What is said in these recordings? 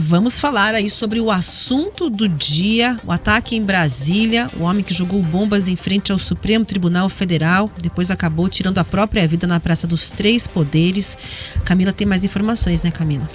vamos falar aí sobre o assunto do dia, o ataque em Brasília, o homem que jogou bombas em frente ao Supremo Tribunal Federal, depois acabou tirando a própria vida na Praça dos Três Poderes. Camila tem mais informações, né, Camila?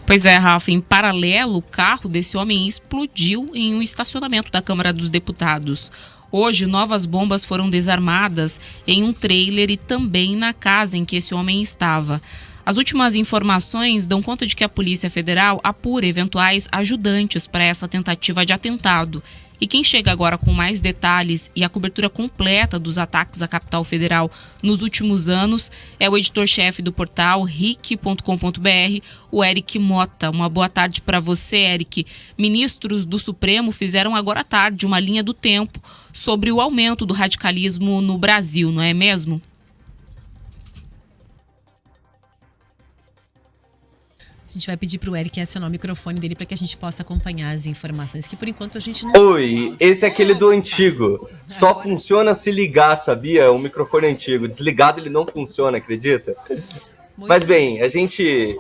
Pois é, Rafa, em paralelo, o carro desse homem explodiu em um estacionamento da Câmara dos Deputados. Hoje, novas bombas foram desarmadas em um trailer e também na casa em que esse homem estava. As últimas informações dão conta de que a Polícia Federal apura eventuais ajudantes para essa tentativa de atentado. E quem chega agora com mais detalhes e a cobertura completa dos ataques à capital federal nos últimos anos é o editor-chefe do portal ric.com.br, o Eric Mota. Uma boa tarde para você, Eric. Ministros do Supremo fizeram agora à tarde uma linha do tempo sobre o aumento do radicalismo no Brasil, não é mesmo? A gente vai pedir para o Eric acionar o microfone dele para que a gente possa acompanhar as informações, que por enquanto a gente não... Oi, esse é aquele do antigo. Só funciona se ligar, sabia? O microfone antigo. Desligado ele não funciona, acredita? Mas bem,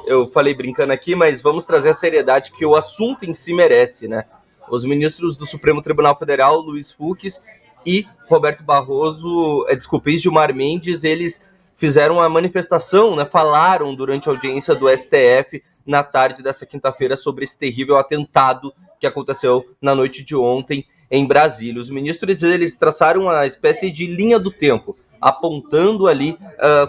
eu falei brincando aqui, mas vamos trazer a seriedade que o assunto em si merece, né? Os ministros do Supremo Tribunal Federal, Luiz Fux e Roberto Barroso, Gilmar Mendes, eles fizeram uma manifestação, né? Falaram durante a audiência do STF na tarde dessa quinta-feira sobre esse terrível atentado que aconteceu na noite de ontem em Brasília. Os ministros, eles traçaram uma espécie de linha do tempo, apontando ali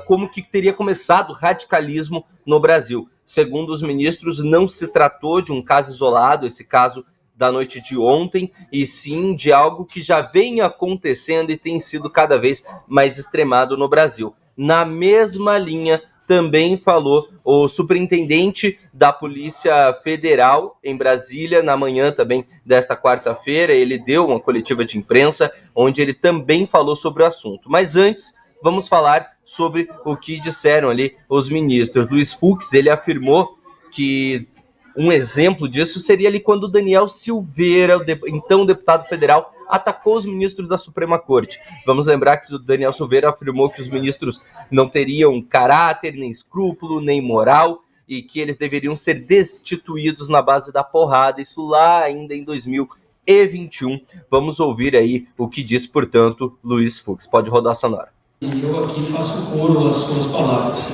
como que teria começado o radicalismo no Brasil. Segundo os ministros, não se tratou de um caso isolado, esse caso da noite de ontem, e sim de algo que já vem acontecendo e tem sido cada vez mais extremado no Brasil. Na mesma linha, também falou o superintendente da Polícia Federal em Brasília, na manhã também desta quarta-feira. Ele deu uma coletiva de imprensa, onde ele também falou sobre o assunto. Mas antes, vamos falar sobre o que disseram ali os ministros. Luiz Fux, ele afirmou que um exemplo disso seria ali quando o Daniel Silveira, então deputado federal, atacou os ministros da Suprema Corte. Vamos lembrar que o Daniel Silveira afirmou que os ministros não teriam caráter, nem escrúpulo, nem moral, e que eles deveriam ser destituídos na base da porrada, isso lá ainda em 2021. Vamos ouvir aí o que diz, portanto, Luiz Fux. Pode rodar a sonora. E eu aqui faço coro às suas palavras.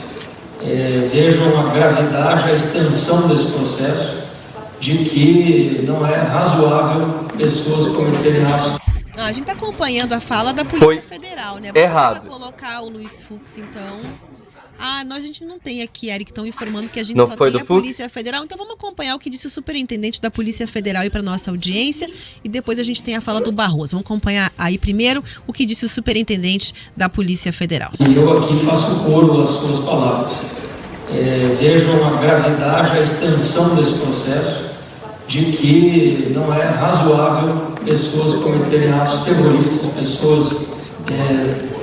Vejam a gravidade, a extensão desse processo, de que não é razoável pessoas cometerem atos. A gente está acompanhando a fala da Polícia Federal, né? Errado. Para colocar o Luiz Fux, então... a gente não tem aqui, Eric, estão informando que a gente não só foi tem do a Fux? Polícia Federal. Então vamos acompanhar o que disse o superintendente da Polícia Federal aí para nossa audiência, e depois a gente tem a fala do Barroso. Vamos acompanhar aí primeiro o que disse o superintendente da Polícia Federal. E eu aqui faço coro às suas palavras. Vejam a gravidade, a extensão desse processo, de que não é razoável pessoas cometerem atos terroristas, pessoas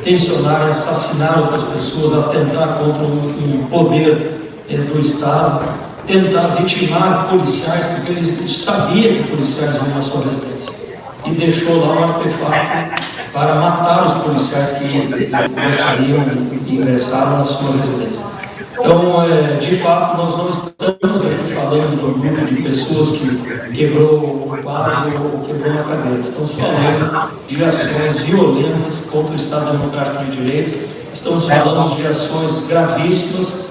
tensionarem assassinar outras pessoas, atentar contra um poder do Estado, tentar vitimar policiais, porque ele sabia que policiais iam na sua residência e deixou lá um artefato para matar os policiais que ingressaram na sua residência. Então, de fato, nós não estamos aqui falando de um grupo de pessoas que quebrou o quadro ou quebrou uma cadeira. Estamos falando de ações violentas contra o Estado Democrático de Direito. Estamos falando de ações gravíssimas,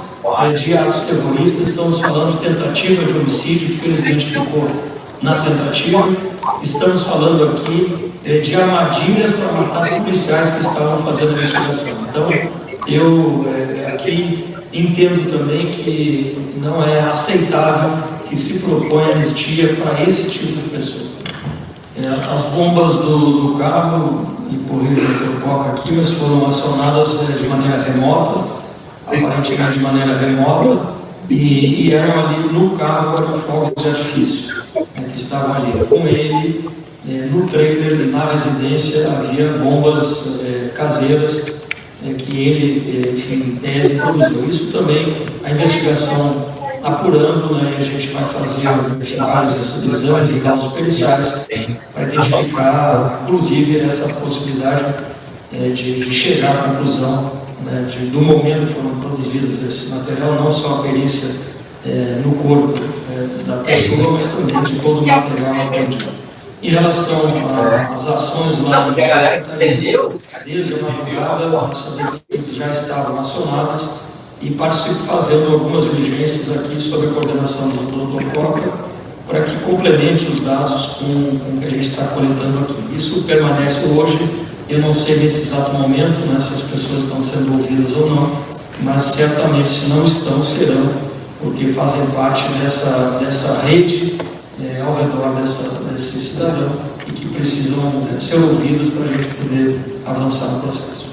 de atos terroristas. Estamos falando de tentativa de homicídio, que felizmente ficou na tentativa. Estamos falando aqui de armadilhas para matar policiais que estavam fazendo a investigação. Então, eu aqui entendo também que não é aceitável que se proponha anistia para esse tipo de pessoa. As bombas do carro, e corrija o doutor Coca aqui, mas foram acionadas de maneira remota, aparentemente de maneira remota, e eram ali no carro, eram fogos de artifício, que estavam ali. Com ele, no trailer, na residência, havia bombas caseiras, que ele, em tese, produziu. Isso também, a investigação apurando, né, a gente vai fazer vários exames e casos periciais para identificar, inclusive, essa possibilidade de chegar à conclusão, né, do momento que foram produzidos esse material, não só a perícia no corpo da pessoa, mas também de todo o material apreendido. Em relação às ações lá no Secretaria, desde a madrugada, nossas equipes já estavam acionadas e fazendo algumas diligências aqui sob a coordenação do Dr. Coca, para que complemente os dados com o que a gente está coletando aqui. Isso permanece hoje, eu não sei nesse exato momento, né, se as pessoas estão sendo ouvidas ou não, mas certamente se não estão, serão, porque fazem parte dessa rede ao redor desse cidadão e que precisam ser ouvidas para a gente poder avançar no processo.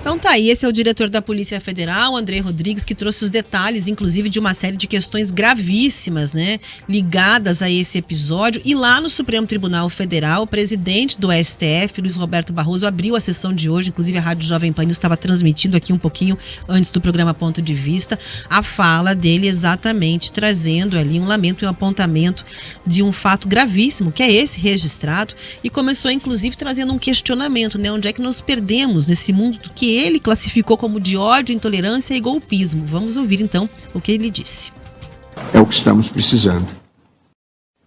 Então tá aí, esse é o diretor da Polícia Federal, André Rodrigues, que trouxe os detalhes, inclusive, de uma série de questões gravíssimas, né, ligadas a esse episódio. E lá no Supremo Tribunal Federal, o presidente do STF, Luiz Roberto Barroso, abriu a sessão de hoje, inclusive a Rádio Jovem Pan News estava transmitindo aqui um pouquinho antes do programa Ponto de Vista, a fala dele exatamente trazendo ali um lamento e um apontamento de um fato gravíssimo, que é esse registrado, e começou, inclusive, trazendo um questionamento, né, onde é que nos perdemos nesse mundo do que ele classificou como de ódio, intolerância e golpismo. Vamos ouvir então o que ele disse. É o que estamos precisando.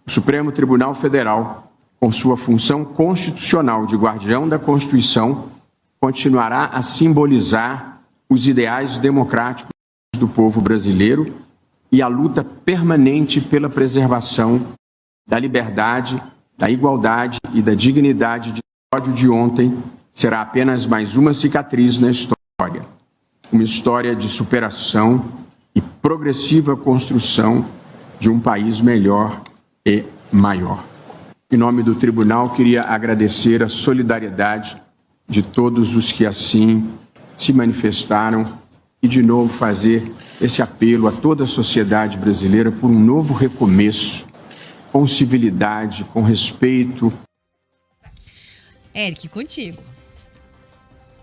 O Supremo Tribunal Federal, com sua função constitucional de guardião da Constituição, continuará a simbolizar os ideais democráticos do povo brasileiro e a luta permanente pela preservação da liberdade, da igualdade e da dignidade. De ódio de ontem será apenas mais uma cicatriz na história. Uma história de superação e progressiva construção de um país melhor e maior. Em nome do tribunal, queria agradecer a solidariedade de todos os que assim se manifestaram e, de novo, fazer esse apelo a toda a sociedade brasileira por um novo recomeço, com civilidade, com respeito. Eric, contigo.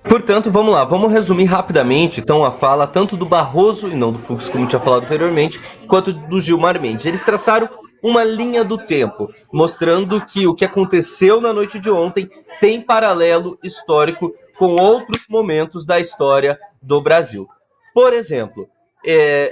Portanto, vamos lá, vamos resumir rapidamente então a fala tanto do Barroso, e não do Fux, como tinha falado anteriormente, quanto do Gilmar Mendes. Eles traçaram uma linha do tempo, mostrando que o que aconteceu na noite de ontem tem paralelo histórico com outros momentos da história do Brasil. Por exemplo,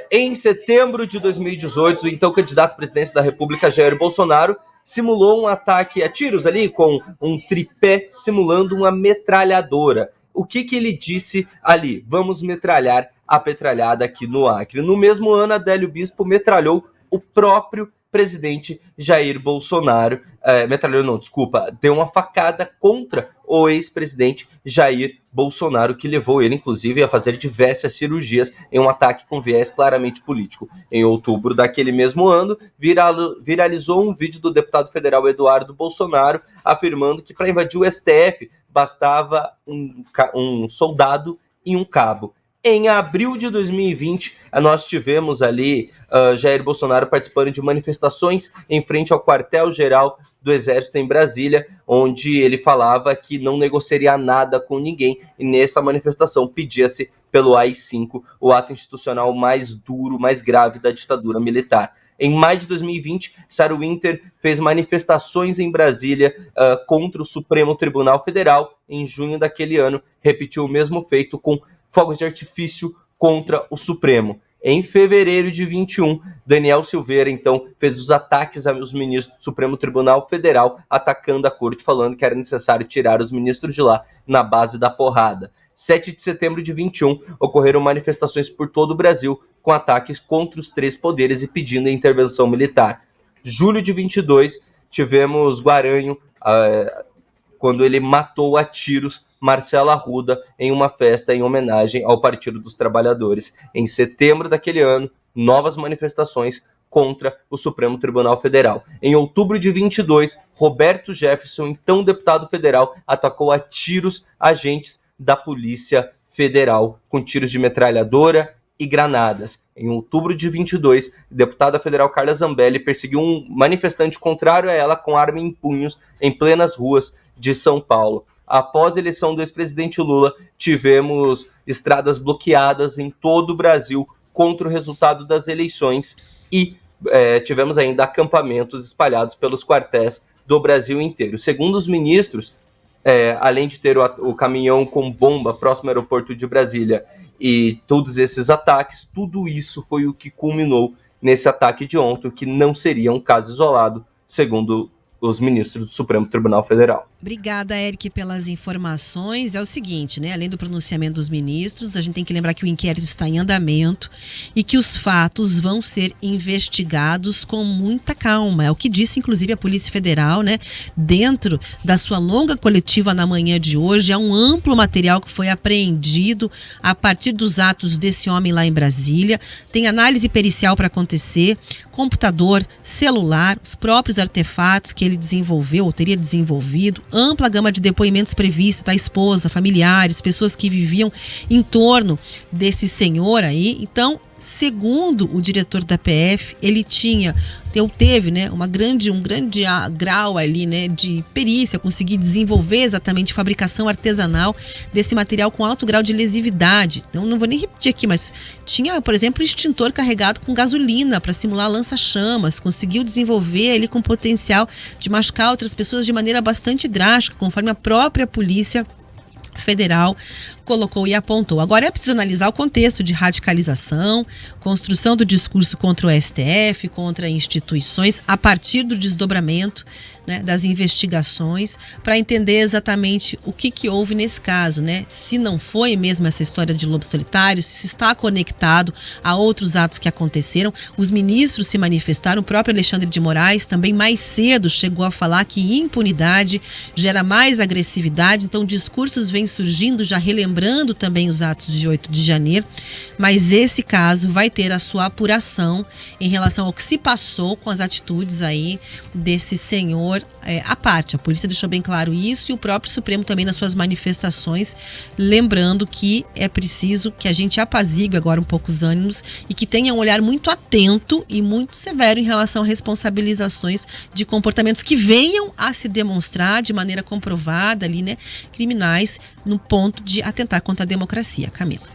em setembro de 2018, o então candidato à presidência da República, Jair Bolsonaro, simulou um ataque a tiros ali com um tripé simulando uma metralhadora. O que ele disse ali? Vamos metralhar a petralhada aqui no Acre. No mesmo ano, Adélio Bispo metralhou o próprio presidente Jair Bolsonaro. Deu uma facada contra o ex-presidente Jair Bolsonaro, que levou ele, inclusive, a fazer diversas cirurgias em um ataque com viés claramente político. Em outubro daquele mesmo ano, viralizou um vídeo do deputado federal Eduardo Bolsonaro afirmando que para invadir o STF bastava um soldado e um cabo. Em abril de 2020, nós tivemos ali Jair Bolsonaro participando de manifestações em frente ao quartel-geral do Exército em Brasília, onde ele falava que não negociaria nada com ninguém, e nessa manifestação pedia-se pelo AI-5, o ato institucional mais duro, mais grave da ditadura militar. Em maio de 2020, Sarah Winter fez manifestações em Brasília contra o Supremo Tribunal Federal. Em junho daquele ano, repetiu o mesmo feito com fogos de artifício contra o Supremo. Em fevereiro de 21, Daniel Silveira, então, fez os ataques aos ministros do Supremo Tribunal Federal, atacando a corte, falando que era necessário tirar os ministros de lá na base da porrada. 7 de setembro de 21, ocorreram manifestações por todo o Brasil, com ataques contra os três poderes e pedindo a intervenção militar. Julho de 22, tivemos Guaranho, quando ele matou a tiros Marcelo Arruda em uma festa em homenagem ao Partido dos Trabalhadores. Em setembro daquele ano, novas manifestações contra o Supremo Tribunal Federal. Em outubro de 22, Roberto Jefferson, então deputado federal, atacou a tiros agentes da Polícia Federal, com tiros de metralhadora e granadas. Em outubro de 22, a deputada federal Carla Zambelli perseguiu um manifestante contrário a ela com arma em punhos em plenas ruas de São Paulo. Após a eleição do ex-presidente Lula, tivemos estradas bloqueadas em todo o Brasil contra o resultado das eleições e tivemos ainda acampamentos espalhados pelos quartéis do Brasil inteiro. Segundo os ministros, além de ter o caminhão com bomba próximo ao aeroporto de Brasília e todos esses ataques, tudo isso foi o que culminou nesse ataque de ontem, que não seria um caso isolado, segundo os ministros do Supremo Tribunal Federal. Obrigada, Eric, pelas informações. É o seguinte, né? Além do pronunciamento dos ministros, a gente tem que lembrar que o inquérito está em andamento e que os fatos vão ser investigados com muita calma. É o que disse, inclusive, a Polícia Federal, né? Dentro da sua longa coletiva na manhã de hoje, há um amplo material que foi apreendido a partir dos atos desse homem lá em Brasília. Tem análise pericial para acontecer, computador, celular, os próprios artefatos que ele desenvolveu ou teria desenvolvido, ampla gama de depoimentos prevista, tá? Esposa, familiares, pessoas que viviam em torno desse senhor aí. Então, segundo o diretor da PF, ele teve, né, um grande grau ali, né, de perícia, conseguir desenvolver exatamente fabricação artesanal desse material com alto grau de lesividade. Então, não vou nem repetir aqui, mas tinha, por exemplo, extintor carregado com gasolina para simular lança-chamas, conseguiu desenvolver ele com potencial de machucar outras pessoas de maneira bastante drástica, conforme a própria Polícia Federal colocou e apontou. Agora é preciso analisar o contexto de radicalização, construção do discurso contra o STF, contra instituições, a partir do desdobramento, né, das investigações, para entender exatamente o que houve nesse caso, né? Se não foi mesmo essa história de lobo solitário, se isso está conectado a outros atos que aconteceram. Os ministros se manifestaram, o próprio Alexandre de Moraes também mais cedo chegou a falar que impunidade gera mais agressividade, então discursos vêm surgindo, já relembrando também os atos de 8 de janeiro, mas esse caso vai ter a sua apuração em relação ao que se passou com as atitudes aí desse senhor à parte. A polícia deixou bem claro isso e o próprio Supremo também nas suas manifestações, lembrando que é preciso que a gente apazigue agora um pouco os ânimos e que tenha um olhar muito atento e muito severo em relação a responsabilizações de comportamentos que venham a se demonstrar de maneira comprovada ali, né, criminais, no ponto de atentar contra a democracia. Camila.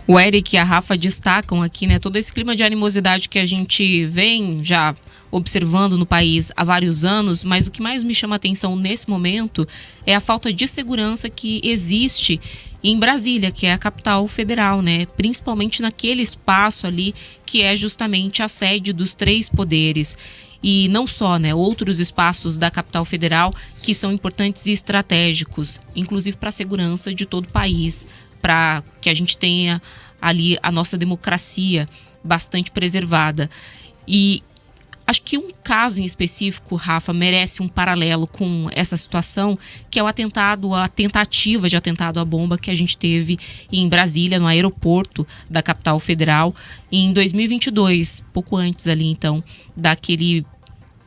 O Eric e a Rafa destacam aqui, né, todo esse clima de animosidade que a gente vem já observando no país há vários anos, mas o que mais me chama a atenção nesse momento é a falta de segurança que existe em Brasília, que é a capital federal, né? Principalmente naquele espaço ali que é justamente a sede dos 3 poderes. E não só, né? Outros espaços da capital federal que são importantes e estratégicos, inclusive para a segurança de todo o país, para que a gente tenha ali a nossa democracia bastante preservada. E acho que um caso em específico, Rafa, merece um paralelo com essa situação, que é o atentado, a tentativa de atentado à bomba que a gente teve em Brasília, no aeroporto da capital federal, em 2022, pouco antes ali, então, daquele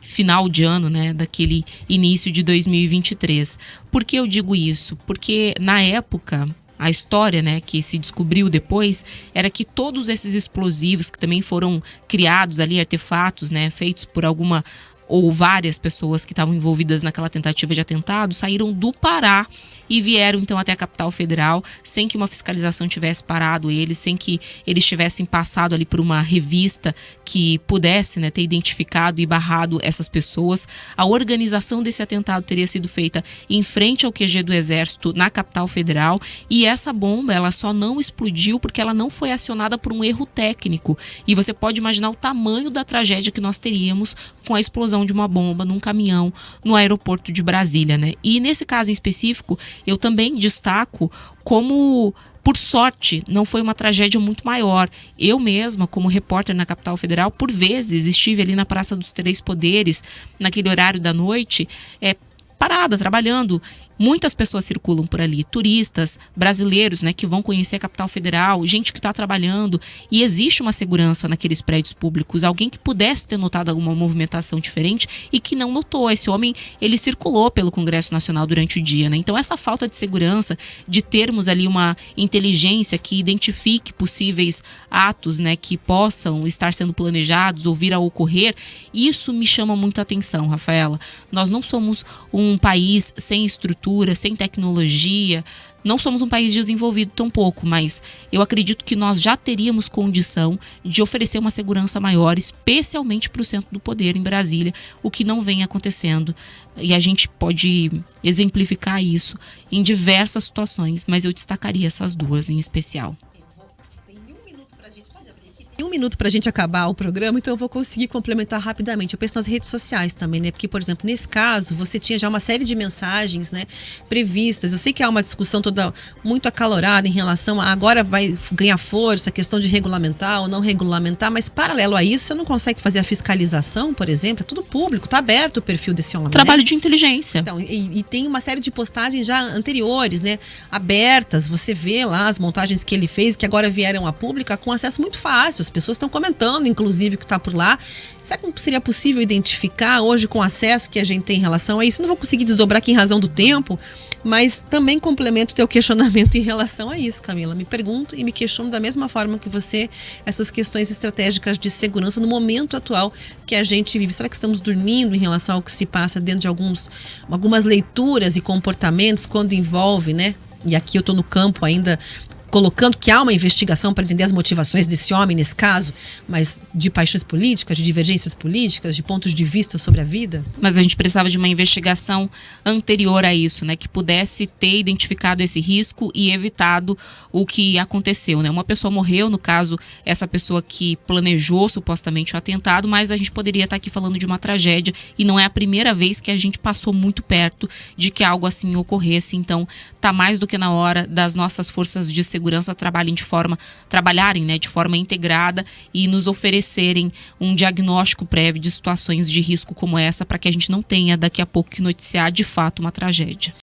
final de ano, né, daquele início de 2023. Por que eu digo isso? Porque na época, a história, né, que se descobriu depois, era que todos esses explosivos que também foram criados ali, artefatos, né, feitos por alguma ou várias pessoas que estavam envolvidas naquela tentativa de atentado, saíram do Pará e vieram então até a capital federal sem que uma fiscalização tivesse parado eles, sem que eles tivessem passado ali por uma revista que pudesse, né, ter identificado e barrado essas pessoas. A organização desse atentado teria sido feita em frente ao QG do Exército na capital federal e essa bomba ela só não explodiu porque ela não foi acionada por um erro técnico. E você pode imaginar o tamanho da tragédia que nós teríamos com a explosão de uma bomba num caminhão no aeroporto de Brasília, né? E nesse caso em específico, eu também destaco como, por sorte, não foi uma tragédia muito maior. Eu mesma, como repórter na capital federal, por vezes estive ali na Praça dos 3 Poderes, naquele horário da noite, parada, trabalhando. Muitas pessoas circulam por ali, turistas, brasileiros, né, que vão conhecer a capital federal, gente que está trabalhando, e existe uma segurança naqueles prédios públicos, alguém que pudesse ter notado alguma movimentação diferente e que não notou. Esse homem, ele circulou pelo Congresso Nacional durante o dia, né? Então essa falta de segurança, de termos ali uma inteligência que identifique possíveis atos, né, que possam estar sendo planejados ou vir a ocorrer, isso me chama muito a atenção, Rafaela. Nós não somos um país sem estrutura, sem tecnologia, não somos um país desenvolvido tampouco, mas eu acredito que nós já teríamos condição de oferecer uma segurança maior, especialmente para o centro do poder em Brasília, o que não vem acontecendo. E a gente pode exemplificar isso em diversas situações, mas eu destacaria essas duas em especial. Tem 1 minuto para a gente, pode abrir aqui? Tem 1 minuto pra gente acabar o programa, então eu vou conseguir complementar rapidamente. Eu penso nas redes sociais também, né? Porque, por exemplo, nesse caso, você tinha já uma série de mensagens, né, previstas. Eu sei que há uma discussão toda muito acalorada em relação a agora vai ganhar força a questão de regulamentar ou não regulamentar, mas paralelo a isso, você não consegue fazer a fiscalização, por exemplo, é tudo público, tá aberto o perfil desse homem. Trabalho, né? de inteligência. Então, e tem uma série de postagens já anteriores, né, abertas, você vê lá as montagens que ele fez, que agora vieram a pública com acesso muito fácil. As pessoas estão comentando, inclusive, o que está por lá. Será que seria possível identificar hoje com o acesso que a gente tem em relação a isso? Não vou conseguir desdobrar aqui em razão do tempo, mas também complemento o teu questionamento em relação a isso, Camila. Me pergunto e me questiono da mesma forma que você essas questões estratégicas de segurança no momento atual que a gente vive. Será que estamos dormindo em relação ao que se passa dentro de algumas leituras e comportamentos quando envolve, né? E aqui eu estou no campo ainda colocando que há uma investigação para entender as motivações desse homem nesse caso, mas de paixões políticas, de divergências políticas, de pontos de vista sobre a vida? Mas a gente precisava de uma investigação anterior a isso, né? Que pudesse ter identificado esse risco e evitado o que aconteceu, né? Uma pessoa morreu, no caso, essa pessoa que planejou supostamente o atentado, mas a gente poderia estar aqui falando de uma tragédia e não é a primeira vez que a gente passou muito perto de que algo assim ocorresse. Então, tá mais do que na hora das nossas forças de segurança trabalharem, né, de forma integrada e nos oferecerem um diagnóstico prévio de situações de risco como essa, para que a gente não tenha daqui a pouco que noticiar de fato uma tragédia.